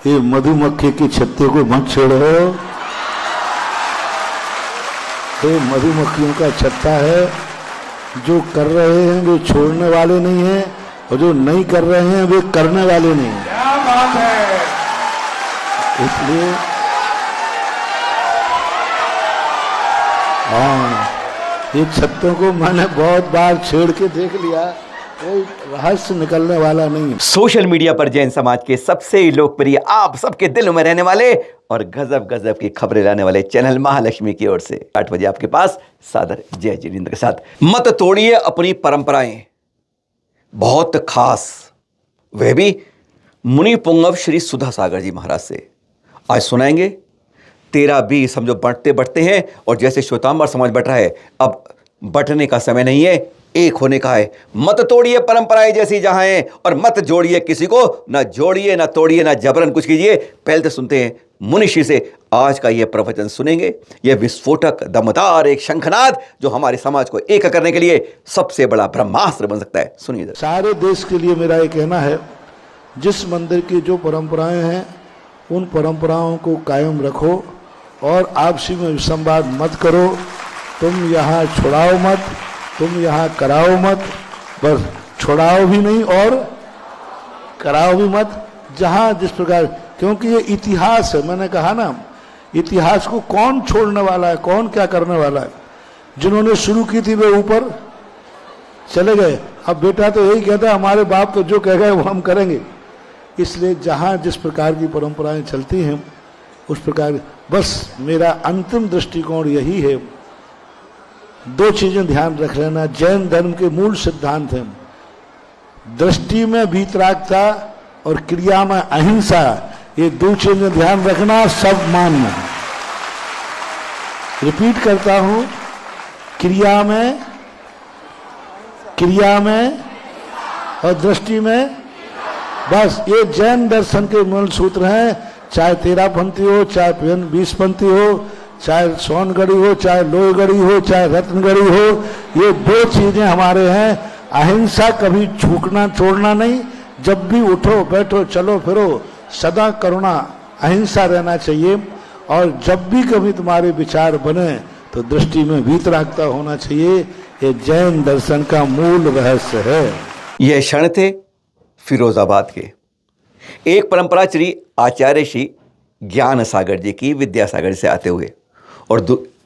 ये मधुमक्खी की छत्ते को मत छेड़ो। ये मधुमक्खियों का छत्ता है। जो कर रहे हैं वे छोड़ने वाले नहीं हैं, और जो नहीं कर रहे हैं वे करने वाले नहीं हैं। क्या बात है। इसलिए हाँ, ये छत्तों को मैंने बहुत बार छेड़ के देख लिया, कोई रहस्य निकलने वाला नहीं है। सोशल मीडिया पर जैन समाज के सबसे लोकप्रिय, आप सबके दिलों में रहने वाले और गजब गजब की खबरें लाने वाले चैनल महालक्ष्मी की ओर से 8 बजे आपके पास सादर जय जिनेंद्र के साथ। मत तोड़िए अपनी परंपराएं, बहुत खास, वह भी मुनि पुंगव श्री सुधा सागर जी महाराज से। आज सुनाएंगे 13-20 हम जो बढ़ते बढ़ते हैं, और जैसे श्वेतांबर समाज बढ़ रहा है, अब बंटने का समय नहीं है, एक होने का है। मत तोड़िए परंपराएं जैसी जहां हैं, और मत जोड़िए किसी को, ना जोड़िए ना तोड़िए ना जबरन कुछ कीजिए। पहले तो सुनते हैं मुनिषी से आज का यह प्रवचन सुनेंगे। यह विस्फोटक दमदार एक शंखनाद जो हमारे समाज को एक करने के लिए सबसे बड़ा ब्रह्मास्त्र बन सकता है। सुनिए। सारे देश के लिए मेरा ये कहना है, जिस मंदिर की जो परंपराएं हैं उन परंपराओं को कायम रखो और आपसी में विसंवाद मत करो। तुम यहाँ छुड़ाओ मत, तुम यहाँ कराओ मत, बस छुड़ाओ भी नहीं और कराओ भी मत। जहाँ जिस प्रकार, क्योंकि ये इतिहास है, मैंने कहा ना, इतिहास को कौन छोड़ने वाला है, कौन क्या करने वाला है। जिन्होंने शुरू की थी वे ऊपर चले गए, अब बेटा तो यही कहता है हमारे बाप तो जो कह गए वो हम करेंगे। इसलिए जहाँ जिस प्रकार की परंपराएं चलती हैं उस प्रकार, बस मेरा अंतिम दृष्टिकोण यही है। 2 चीजें ध्यान रख लेना, जैन धर्म के मूल सिद्धांत हैं, दृष्टि में वीतरागता और क्रिया में अहिंसा। ये 2 चीजें ध्यान रखना, सब मानना। रिपीट करता हूं, क्रिया में और दृष्टि में, बस ये जैन दर्शन के मूल सूत्र हैं। चाहे 13पंथी हो, चाहे 20पंथी हो, चाहे सोनगढ़ी हो, चाहे लोहगढ़ी हो, चाहे रत्नगढ़ी हो, ये 2 चीजें हमारे हैं। अहिंसा कभी झुकना छोड़ना नहीं, जब भी उठो बैठो चलो फिरो सदा करुणा अहिंसा रहना चाहिए। और जब भी कभी तुम्हारे विचार बने तो दृष्टि में वीतरागता होना चाहिए। ये जैन दर्शन का मूल रहस्य है। यह क्षण थे फिरोजाबाद के एक परंपरा श्री आचार्य श्री ज्ञान सागर जी की विद्यासागर से आते हुए, और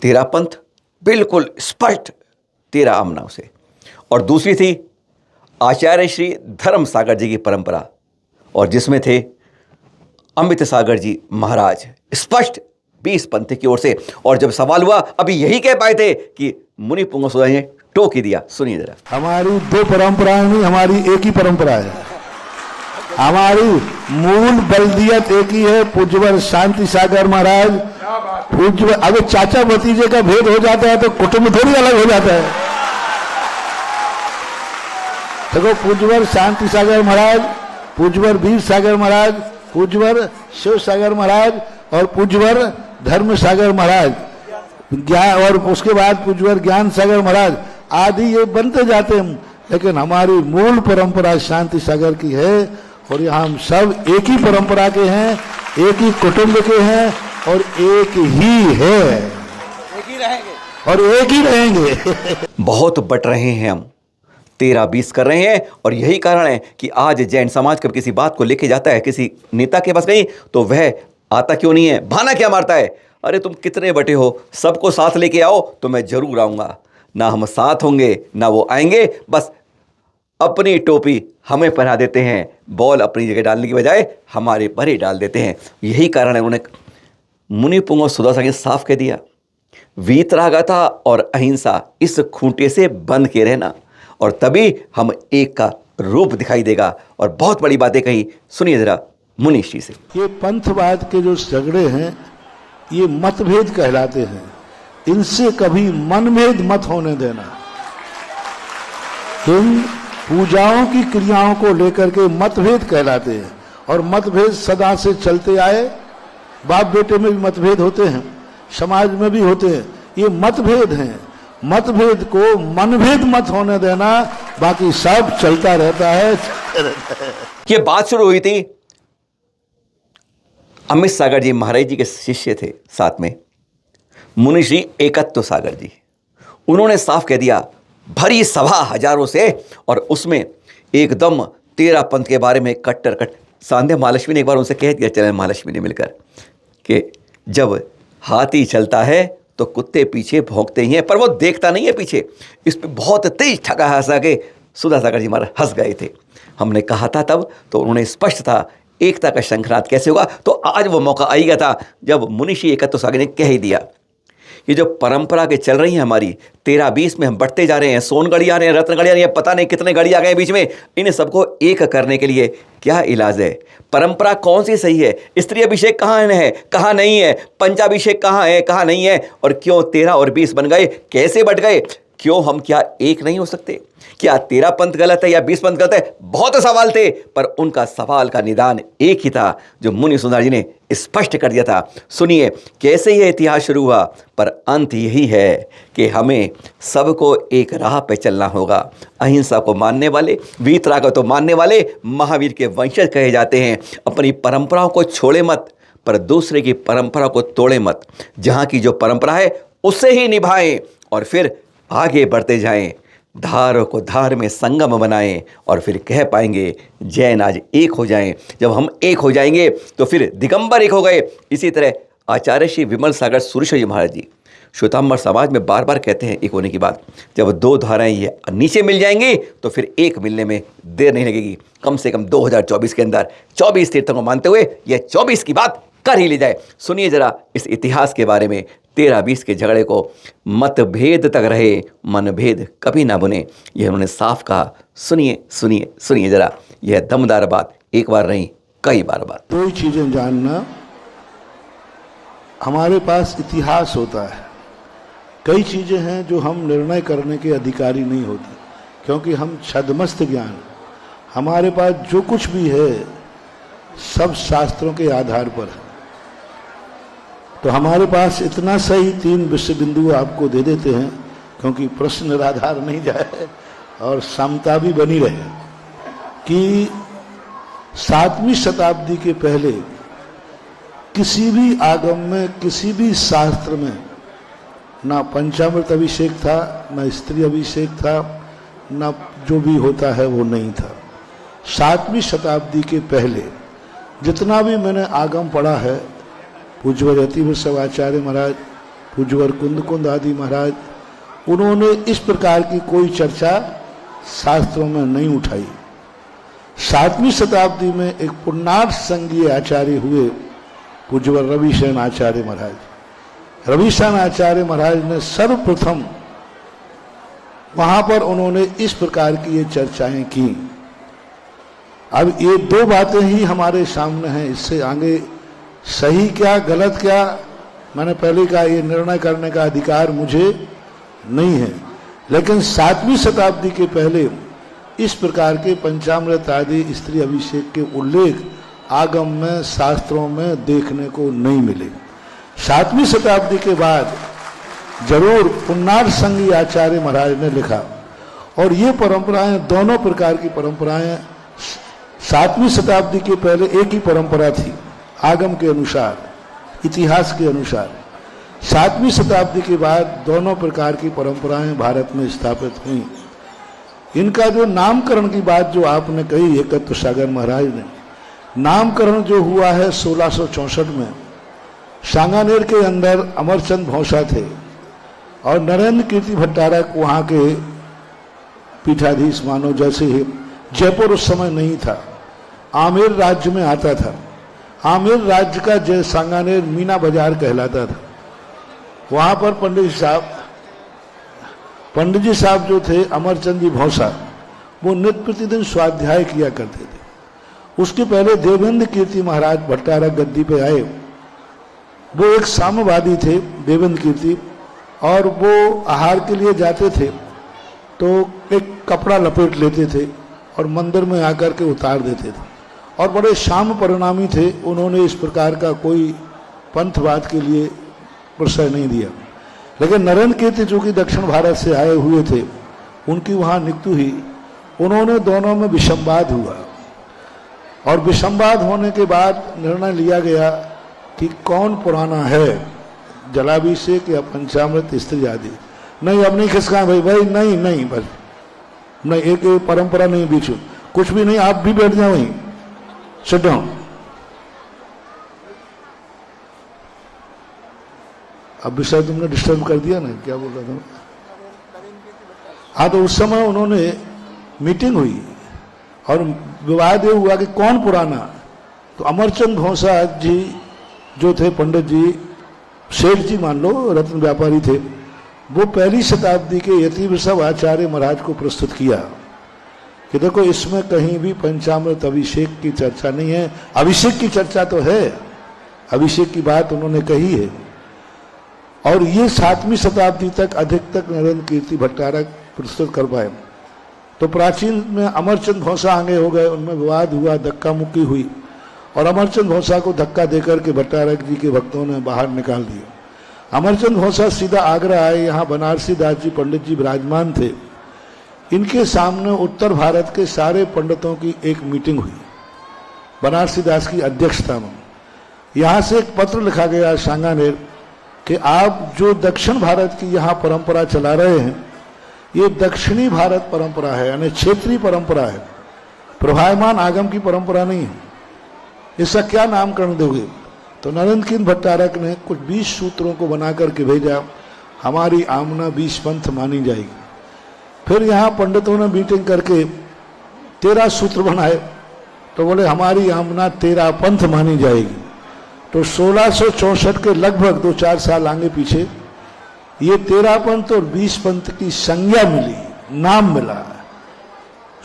13 पंथ बिल्कुल स्पष्ट 13 आमनाओं से, और दूसरी थी आचार्य श्री धर्म सागर जी की परंपरा, और जिसमें थे अमृत सागर जी महाराज स्पष्ट 20 पंथ की ओर से। और जब सवाल हुआ, अभी यही कह पाए थे कि मुनि पुंगव सुधा ने टोक ही दिया। सुनिए जरा। हमारी 2 परंपराएं नहीं, हमारी एक ही परंपरा है। हमारी मूल बल्दियत एक ही है, पूज्यवर शांति सागर महाराज। पूज्य, अगर चाचा भतीजे का भेद हो जाता है तो कुटुंब थोड़ी अलग हो जाता है। देखो, पूज्यवर शांति सागर महाराज, पूज्यवर वीर सागर महाराज, पूज्यवर शिव सागर महाराज और पूज्यवर धर्म सागर महाराज, ज्ञान, और उसके बाद पूज्यवर ज्ञान सागर महाराज आदि ये बनते जाते हैं। लेकिन हमारी मूल परंपरा शांति सागर की है, और यहाँ हम सब एक ही परंपरा के हैं, एक ही कुटुंब के हैं, और एक ही है, एक ही रहेंगे और एक ही रहेंगे। बहुत बट रहे हैं हम, 13-20 कर रहे हैं, और यही कारण है कि आज जैन समाज कब किसी बात को लेके जाता है किसी नेता के पास कहीं, तो वह आता क्यों नहीं है, बहाना क्या मारता है, अरे तुम कितने बटे हो, सबको साथ लेके आओ तो मैं जरूर आऊँगा। ना हम साथ होंगे ना वो आएंगे, बस अपनी टोपी हमें पहना देते हैं, बॉल अपनी जगह डालने की बजाय हमारे पर ही डाल देते हैं। यही कारण है उन्होंने मुनि पुंगव सुधा सागर साफ कह दिया, वीतरागता और अहिंसा इस खूंटे से बंध के रहना, और तभी हम एक का रूप दिखाई देगा। और बहुत बड़ी बातें कही, सुनिए जरा मुनिषी से। ये पंथवाद के जो झगड़े हैं ये मतभेद कहलाते हैं, इनसे कभी मनभेद मत होने देना। इन पूजाओं की क्रियाओं को लेकर के मतभेद कहलाते हैं, और मतभेद सदा से चलते आए। बाप बेटे में भी मतभेद होते हैं, समाज में भी होते हैं, ये मतभेद हैं। मतभेद को मनभेद मत होने देना, बाकी सब चलता रहता है। ये बात शुरू हुई थी अमित सागर जी महाराज जी के शिष्य थे, साथ में मुनि श्री एकत्व सागर जी। उन्होंने साफ कह दिया, भरी सभा हजारों से, और उसमें एकदम तेरा पंथ के बारे में कट्टर कट। सांध्य महालक्ष्मी ने एक बार उनसे कह दिया, चरण महालक्ष्मी ने मिलकर, कि जब हाथी चलता है तो कुत्ते पीछे भौंकते ही हैं, पर वो देखता नहीं है पीछे। इस पे बहुत तेज ठगा हंसा के सुधा सागर जी महाराज हंस गए थे। हमने कहा था तब, तो उन्होंने स्पष्ट था एकता का शंखनाद कैसे होगा। तो आज वो मौका आई गया था जब मुनिषी एकत्व सागर ने कह ही दिया। ये जो परंपरा के चल रही है हमारी 13-20 में हम बढ़ते जा रहे हैं, सोनगढ़ी आ रहे हैं, रत्नगढ़ी आ रही है, पता नहीं कितने गढ़ी आ गए बीच में। इन सबको एक करने के लिए क्या इलाज है? परंपरा कौन सी सही है? स्त्री अभिषेक कहाँ है, कहाँ नहीं है? पंचाभिषेक कहाँ है, कहाँ नहीं है? और क्यों 13 और 20 बन गए, कैसे बढ़ गए? क्यों हम क्या एक नहीं हो सकते? क्या 13 पंथ गलत है या 20 पंथ गलत है? बहुत सवाल थे, पर उनका सवाल का निदान एक ही था जो मुनि सुंदर जी ने स्पष्ट कर दिया था। सुनिए कैसे यह इतिहास शुरू हुआ, पर अंत यही है कि हमें सबको एक राह पे चलना होगा। अहिंसा को मानने वाले, वीतराग को मानने वाले महावीर के वंशज कहे जाते हैं। अपनी परंपराओं को छोड़े मत, पर दूसरे की परंपरा को तोड़े मत। जहाँ की जो परंपरा है उसे ही निभाएं और फिर आगे बढ़ते जाएं। धार को धार में संगम बनाएं और फिर कह पाएंगे जैन आज एक हो जाएं। जब हम एक हो जाएंगे तो फिर दिगंबर एक हो गए। इसी तरह आचार्य श्री विमल सागर सुरेश्वर जी महाराज जी श्वेतांबर समाज में बार बार कहते हैं एक होने की बात। जब दो धाराएं ये नीचे मिल जाएंगी तो फिर एक मिलने में देर नहीं लगेगी। कम से कम 2024 के अंदर 24 तीर्थों को मानते हुए यह 24 की बात कर ही ली जाए। सुनिए जरा इस इतिहास के बारे में। 13-20 के झगड़े को मतभेद तक रहे, मनभेद कभी ना बुने, यह उन्होंने साफ कहा। सुनिए सुनिए सुनिए जरा, यह दमदार बात, एक बार नहीं कई बार बात। दो ही चीजें जानना, हमारे पास इतिहास होता है। कई चीजें हैं जो हम निर्णय करने के अधिकारी नहीं होते, क्योंकि हम छद्मस्त ज्ञान, हमारे पास जो कुछ भी है सब शास्त्रों के आधार पर है। तो हमारे पास इतना सही 3 विषय बिंदु आपको दे देते हैं, क्योंकि प्रश्न निराधार नहीं जाए और समता भी बनी रहे, कि 7वीं शताब्दी के पहले किसी भी आगम में, किसी भी शास्त्र में ना पंचामृत अभिषेक था, ना स्त्री अभिषेक था, ना जो भी होता है वो नहीं था। 7वीं शताब्दी के पहले जितना भी मैंने आगम पढ़ा है, पूज्यवर यतिवृषभ आचार्य महाराज, पूज्यवर कुंद आदि महाराज, उन्होंने इस प्रकार की कोई चर्चा शास्त्रों में नहीं उठाई। 7वीं शताब्दी में एक पुण्यार्थ संघीय आचार्य हुए पूज्यवर रविशयन आचार्य महाराज। रविशयन आचार्य महाराज ने सर्वप्रथम वहां पर उन्होंने इस प्रकार की ये चर्चाएं की। अब ये 2 बातें ही हमारे सामने हैं, इससे आगे सही क्या गलत क्या, मैंने पहले कहा, ये निर्णय करने का अधिकार मुझे नहीं है। लेकिन 7वीं शताब्दी के पहले इस प्रकार के पंचामृत आदि स्त्री अभिषेक के उल्लेख आगम में, शास्त्रों में देखने को नहीं मिले। 7वीं शताब्दी के बाद जरूर पुण्यार्थ संघी आचार्य महाराज ने लिखा, और ये परंपराएं, दोनों प्रकार की परंपराएं 7वीं शताब्दी के पहले एक ही परंपरा थी, आगम के अनुसार, इतिहास के अनुसार। 7वीं शताब्दी के बाद दोनों प्रकार की परंपराएं भारत में स्थापित हुई। इनका जो नामकरण की बात जो आपने कही एकत्व सागर महाराज ने, नामकरण जो हुआ है 1664 में, सांगानेर के अंदर अमरचंद भौसा थे और नरेंद्र कीर्ति भट्टारक वहाँ के पीठाधीश मानो। जैसे जयपुर उस समय नहीं था, आमेर राज्य में आता था। आमेर राज्य का जय सांगानेर मीना बाजार कहलाता था। वहाँ पर पंडित जी साहब जो थे अमरचंद जी भौसा, वो नित्य प्रतिदिन स्वाध्याय किया करते थे। उसके पहले देवेंद्र कीर्ति महाराज भट्टारक गद्दी पे आए। वो एक साम्यवादी थे देवेंद्र कीर्ति, और वो आहार के लिए जाते थे तो एक कपड़ा लपेट लेते थे और मंदिर में आकर के उतार देते थे, और बड़े शाम परिणामी थे। उन्होंने इस प्रकार का कोई पंथवाद के लिए प्रश्रय नहीं दिया। लेकिन नरेंद्र कीर्ति जो कि दक्षिण भारत से आए हुए थे, उनकी वहाँ नियुक्ति हुई। उन्होंने, दोनों में विषमवाद हुआ, और विषमवाद होने के बाद निर्णय लिया गया कि कौन पुराना है, जलाभिषेक या पंचामृत स्त्री आदि। नहीं, अब नहीं खिसका भाई, नहीं नहीं, बस नहीं, एक परंपरा नहीं बीच में, कुछ भी नहीं, आप भी बैठ जाओ वहीं, सिट डाउन। अब भी शायद तुमने डिस्टर्ब कर दिया ना, क्या बोल रहा था? हाँ, तो उस समय उन्होंने मीटिंग हुई और विवाद ये हुआ कि कौन पुराना। तो अमरचंद घोषा जी जो थे, पंडित जी, सेठ जी मान लो, रत्न व्यापारी थे, वो पहली शताब्दी के यतिवृषभ आचार्य महाराज को प्रस्तुत किया कि देखो इसमें कहीं भी पंचामृत अभिषेक की चर्चा नहीं है। अभिषेक की चर्चा तो है, अभिषेक की बात उन्होंने कही है। और ये 7वीं शताब्दी तक अधिक तक नरेंद्र कीर्ति भट्टारक प्रस्तुत कर पाए। तो प्राचीन में अमरचंद घोषा आगे हो गए, उनमें विवाद हुआ, धक्का मुक्की हुई और अमरचंद घोषा को धक्का देकर के भट्टारक जी के भक्तों ने बाहर निकाल दिया। अमरचंद घोषा सीधा आगरा आए, यहाँ बनारसी दास जी पंडित जी विराजमान थे। इनके सामने उत्तर भारत के सारे पंडितों की एक मीटिंग हुई, बनारसी दास की अध्यक्षता में। यहाँ से एक पत्र लिखा गया सांगानेर कि आप जो दक्षिण भारत की यहाँ परंपरा चला रहे हैं, ये दक्षिणी भारत परंपरा है, यानी क्षेत्रीय परंपरा है, प्रभायमान आगम की परंपरा नहीं है। इसका क्या नामकरण दोगे? तो नरेंद्र कीर्ति भट्टारक ने कुछ 20 सूत्रों को बना करके भेजा, हमारी आमना 20 पंथ मानी जाएगी। फिर यहाँ पंडितों ने मीटिंग करके 13 सूत्र बनाए, तो बोले हमारी आमना 13 पंथ मानी जाएगी। तो 1664 के लगभग 2-4 साल आगे पीछे ये 13 पंथ और 20 पंथ की संज्ञा मिली, नाम मिला।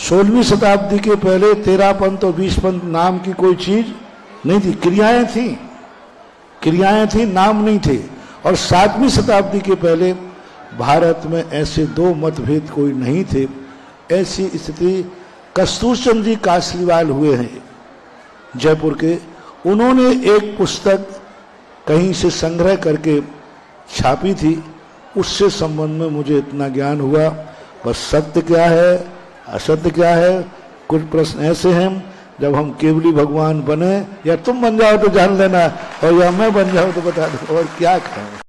16वीं शताब्दी के पहले 13 पंथ और 20 पंथ नाम की कोई चीज नहीं थी, क्रियाएं थी, नाम नहीं थे। और 7वीं शताब्दी के पहले भारत में ऐसे 2 मतभेद कोई नहीं थे। ऐसी स्थिति कस्तूरचंद जी कासलीवाल हुए हैं जयपुर के, उन्होंने एक पुस्तक कहीं से संग्रह करके छापी थी, उससे संबंध में मुझे इतना ज्ञान हुआ। बस सत्य क्या है, असत्य क्या है, कुछ प्रश्न ऐसे हैं, जब हम केवली भगवान बने, या तुम बन जाओ तो जान लेना, और या मैं बन जाऊं तो बता दो, और क्या कहें।